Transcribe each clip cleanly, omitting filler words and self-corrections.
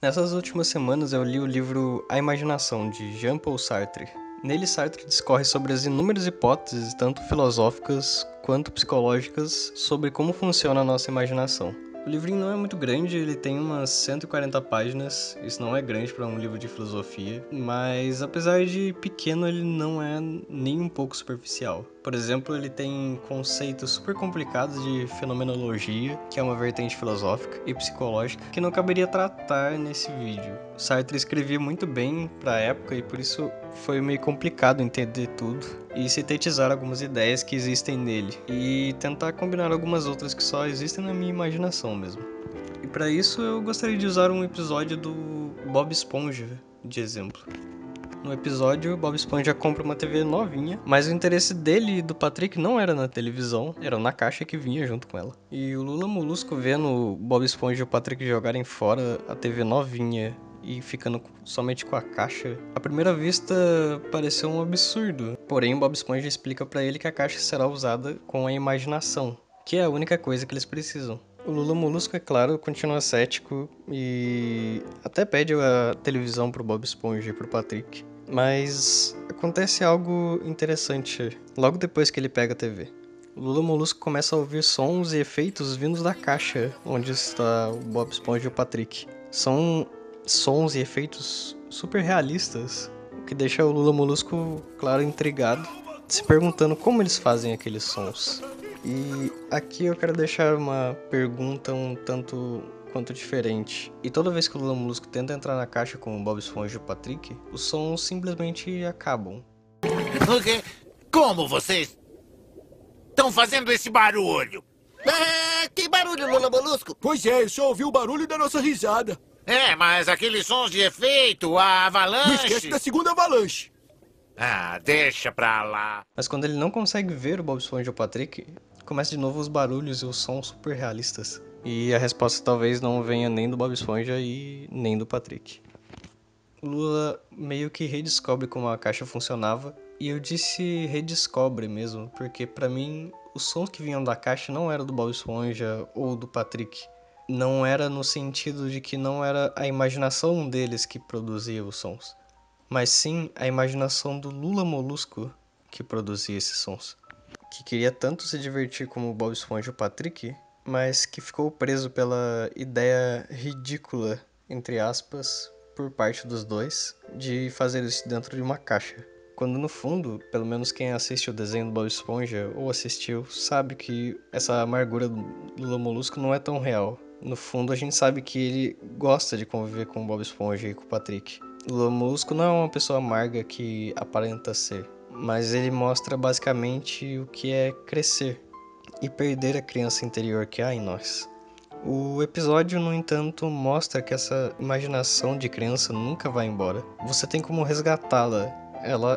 Nessas últimas semanas eu li o livro A Imaginação, de Jean-Paul Sartre. Nele, Sartre discorre sobre as inúmeras hipóteses, tanto filosóficas quanto psicológicas, sobre como funciona a nossa imaginação. O livrinho não é muito grande, ele tem umas 140 páginas, isso não é grande para um livro de filosofia, mas apesar de pequeno, ele não é nem um pouco superficial. Por exemplo, ele tem conceitos super complicados de fenomenologia, que é uma vertente filosófica e psicológica, que não caberia tratar nesse vídeo. Sartre escrevia muito bem para a época e por isso foi meio complicado entender tudo e sintetizar algumas ideias que existem nele e tentar combinar algumas outras que só existem na minha imaginação mesmo. E para isso eu gostaria de usar um episódio do Bob Esponja de exemplo. No episódio, Bob Esponja compra uma TV novinha, mas o interesse dele e do Patrick não era na televisão, era na caixa que vinha junto com ela. E o Lula Molusco vendo o Bob Esponja e o Patrick jogarem fora a TV novinha e ficando somente com a caixa, à primeira vista pareceu um absurdo. Porém, Bob Esponja explica pra ele que a caixa será usada com a imaginação, que é a única coisa que eles precisam. O Lula Molusco, é claro, continua cético e até pede a televisão pro Bob Esponja e pro Patrick. Mas acontece algo interessante logo depois que ele pega a TV. O Lula Molusco começa a ouvir sons e efeitos vindos da caixa onde está o Bob Esponja e o Patrick. São sons e efeitos super realistas, o que deixa o Lula Molusco, claro, intrigado, se perguntando como eles fazem aqueles sons. E aqui eu quero deixar uma pergunta um tanto quanto diferente. E toda vez que o Lula Molusco tenta entrar na caixa com o Bob Esponja e o Patrick, os sons simplesmente acabam. O quê? Como vocês estão fazendo esse barulho? Que barulho, Lula Molusco? Pois é, eu só ouvi o barulho da nossa risada. Mas aqueles sons de efeito, a Não esquece avalanche... da segunda avalanche. Deixa pra lá. Mas quando ele não consegue ver o Bob Esponja e o Patrick, começa de novo os barulhos e os sons super realistas. E a resposta talvez não venha nem do Bob Esponja e nem do Patrick. O Lula meio que redescobre como a caixa funcionava. E eu disse redescobre mesmo, porque pra mim os sons que vinham da caixa não eram do Bob Esponja ou do Patrick. Não era no sentido de que não era a imaginação deles que produzia os sons, mas sim a imaginação do Lula Molusco que produzia esses sons. Que queria tanto se divertir como o Bob Esponja e o Patrick, mas que ficou preso pela ideia ridícula, entre aspas, por parte dos dois, de fazer isso dentro de uma caixa. Quando no fundo, pelo menos quem assiste o desenho do Bob Esponja ou assistiu, sabe que essa amargura do Lula Molusco não é tão real. No fundo a gente sabe que ele gosta de conviver com o Bob Esponja e com o Patrick. O Lula Molusco não é uma pessoa amarga que aparenta ser, mas ele mostra basicamente o que é crescer e perder a criança interior que há em nós. O episódio, no entanto, mostra que essa imaginação de criança nunca vai embora. Você tem como resgatá-la, ela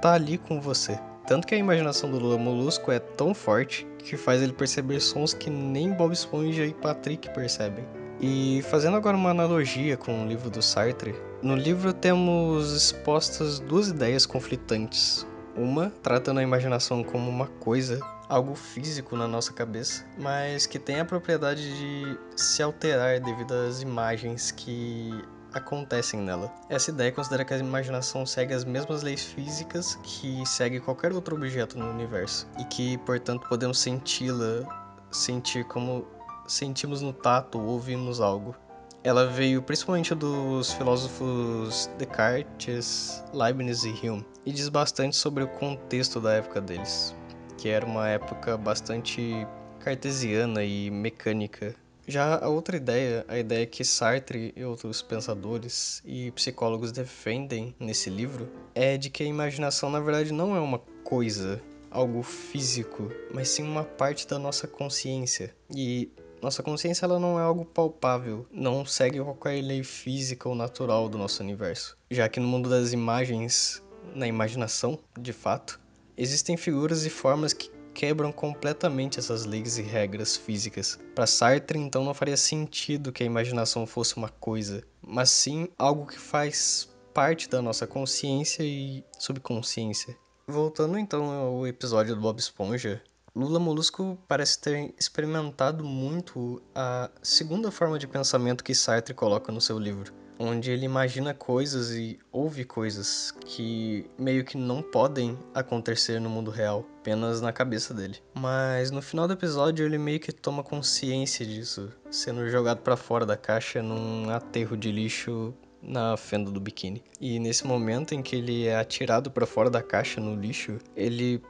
tá ali com você. Tanto que a imaginação do Lula Molusco é tão forte que faz ele perceber sons que nem Bob Esponja e Patrick percebem. E fazendo agora uma analogia com o livro do Sartre, no livro temos expostas duas ideias conflitantes. Uma tratando a imaginação como uma coisa, algo físico na nossa cabeça, mas que tem a propriedade de se alterar devido às imagens que acontecem nela. Essa ideia considera que a imaginação segue as mesmas leis físicas que segue qualquer outro objeto no universo e que, portanto, podemos senti-la, sentir como sentimos no tato ou ouvimos algo. Ela veio principalmente dos filósofos Descartes, Leibniz e Hume e diz bastante sobre o contexto da época deles, que era uma época bastante cartesiana e mecânica. Já a outra ideia, a ideia que Sartre e outros pensadores e psicólogos defendem nesse livro, é de que a imaginação na verdade não é uma coisa, algo físico, mas sim uma parte da nossa consciência. E nossa consciência ela não é algo palpável, não segue qualquer lei física ou natural do nosso universo. Já que no mundo das imagens, na imaginação, de fato, existem figuras e formas que quebram completamente essas leis e regras físicas. Para Sartre, então, não faria sentido que a imaginação fosse uma coisa, mas sim algo que faz parte da nossa consciência e subconsciência. Voltando então ao episódio do Bob Esponja, Lula Molusco parece ter experimentado muito a segunda forma de pensamento que Sartre coloca no seu livro, onde ele imagina coisas e ouve coisas que meio que não podem acontecer no mundo real, apenas na cabeça dele. Mas no final do episódio ele meio que toma consciência disso, sendo jogado para fora da caixa num aterro de lixo na fenda do biquíni. E nesse momento em que ele é atirado para fora da caixa no lixo, ele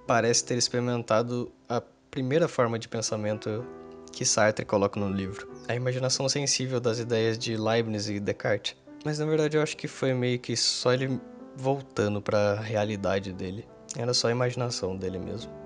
parece ter experimentado a primeira forma de pensamento que Sartre coloca no livro, a imaginação sensível das ideias de Leibniz e Descartes. Mas na verdade eu acho que foi meio que só ele voltando para a realidade dele. Era só a imaginação dele mesmo.